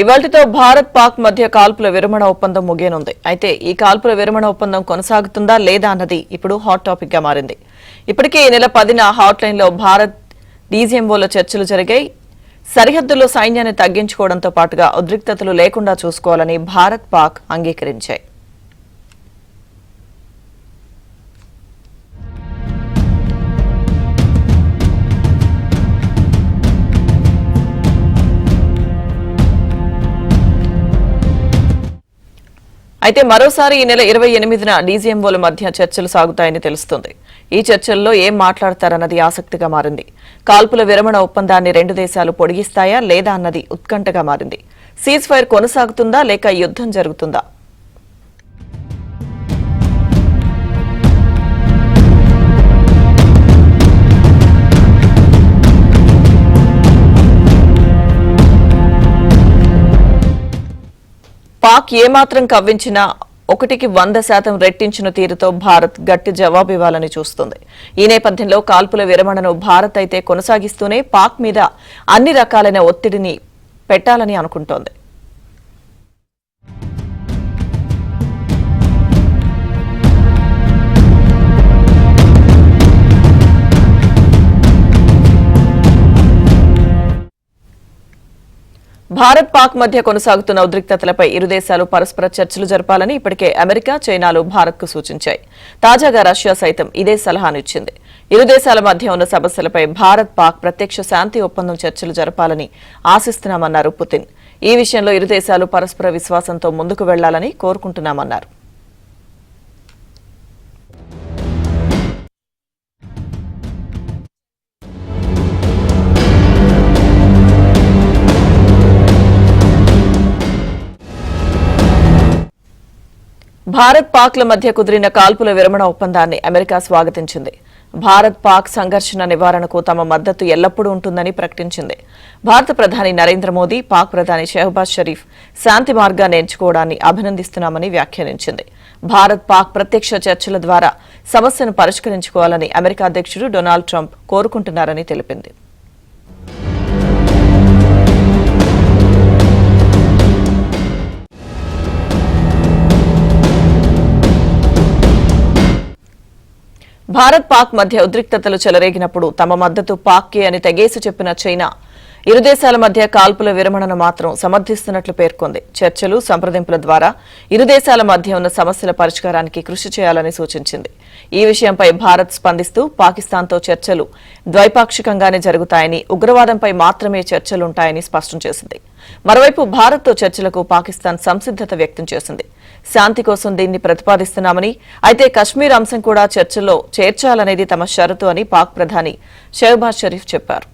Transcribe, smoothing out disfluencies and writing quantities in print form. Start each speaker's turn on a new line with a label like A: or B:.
A: ఇవాల్టితో భారత్ పాక్ మధ్య కాల్పుల విరమణ ఒప్పందం ముగియనుంది. అయితే ఈ కాల్పుల విరమణ ఒప్పందం కొనసాగుతుందా లేదా అన్నది ఇప్పుడు హాట్ టాపిక్ గా మారింది. ఇప్పటికే ఈ నెల 10న హాట్ లైన్ లో భారత్ డీజీఎంఓలో చర్చలు జరిగాయి. సరిహద్దుల్లో సైన్యాన్ని తగ్గించుకోవడంతో పాటుగా ఉద్రిక్తతలు లేకుండా చూసుకోవాలని భారత్ పాక్ అంగీకరించాయి. అయితే మరోసారి ఈ నెల 28న డీజీఎంఓల మధ్య చర్చలు సాగుతాయని తెలుస్తోంది. ఈ చర్చల్లో ఏం మాట్లాడతారన్నది ఆసక్తిగా మారింది. కాల్పుల విరమణ ఒప్పందాన్ని రెండు దేశాలు పొడిగిస్తాయా లేదా అన్నది ఉత్కంఠగా మారింది. సీజ్ ఫైర్ కొనసాగుతుందా లేక యుద్ధం జరుగుతుందా? పాక్ ఏమాత్రం కవ్వించినా 1కి 100% రెట్టించిన తీరుతో భారత్ గట్టి జవాబు ఇవ్వాలని చూస్తోంది. ఈ నేపథ్యంలో కాల్పుల విరమణను భారత్ అయితే కొనసాగిస్తూనే పాక్ మీద అన్ని రకాలైన ఒత్తిడిని పెట్టాలని అనుకుంటోంది. భారత్ పాక్ మధ్య కొనసాగుతున్న ఉద్రిక్తతలపై ఇరు దేశాలు పరస్పర చర్చలు జరపాలని ఇప్పటికే అమెరికా, చైనాలు భారత్కు సూచించాయి. తాజాగా రష్యా సైతం ఇదే సలహానిచ్చింది. ఇరు దేశాల మధ్య ఉన్న సమస్యలపై భారత్ పాక్ ప్రత్యక్ష శాంతి ఒప్పందం చర్చలు జరపాలని ఆశిస్తున్నామన్నారు పుతిన్. ఈ విషయంలో ఇరు దేశాలు పరస్పర విశ్వాసంతో ముందుకు వెళ్లాలని కోరుకుంటున్నామన్నారు. భారత్ పాక్ల మధ్య కుదిరిన కాల్పుల విరమణ ఒప్పందాన్ని అమెరికా స్వాగతించింది. భారత్ పాక్ సంఘర్షణ నివారణకు తమ మద్దతు ఎల్లప్పుడూ ఉంటుందని ప్రకటించింది. భారత ప్రధాని నరేంద్ర మోదీ, పాక్ ప్రధాని షెహబాజ్ షరీఫ్ శాంతి మార్గాన్ని ఎంచుకోవడాన్ని అభినందిస్తున్నామని వ్యాఖ్యానించింది. భారత్ పాక్ ప్రత్యక్ష చర్చల ద్వారా సమస్యను పరిష్కరించుకోవాలని అమెరికా అధ్యక్షుడు డొనాల్డ్ ట్రంప్ కోరుకుంటున్నారని తెలిపింది. భారత్ పాక్ మధ్య ఉద్రిక్తతలు చెలరేగినప్పుడు తమ మద్దతు పాక్కే అని తెగేసి చెప్పిన చైనా ఇరు దేశాల మధ్య కాల్పుల విరమణను మాత్రం సమర్థిస్తున్నట్లు పేర్కొంది. చర్చలు, సంప్రదింపుల ద్వారా ఇరు దేశాల మధ్య ఉన్న సమస్యల పరిష్కారానికి కృషి చేయాలని సూచించింది. ఈ విషయంపై భారత్ స్పందిస్తూ పాకిస్తాన్తో చర్చలు ద్వైపాక్షికంగానే జరుగుతాయని, ఉగ్రవాదంపై మాత్రమే చర్చలుంటాయని స్పష్టం చేసింది. మరోవైపు భారత్తో చర్చలకు పాకిస్తాన్ సంసిద్దత వ్యక్తం చేసింది. శాంతి కోసం దీన్ని ప్రతిపాదిస్తున్నామని, అయితే కశ్మీర్ అంశం కూడా చర్చల్లో చేర్చాలనేది తమ షరతు అని పాక్ ప్రధాని షెహబాజ్ షరీఫ్ చెప్పారు.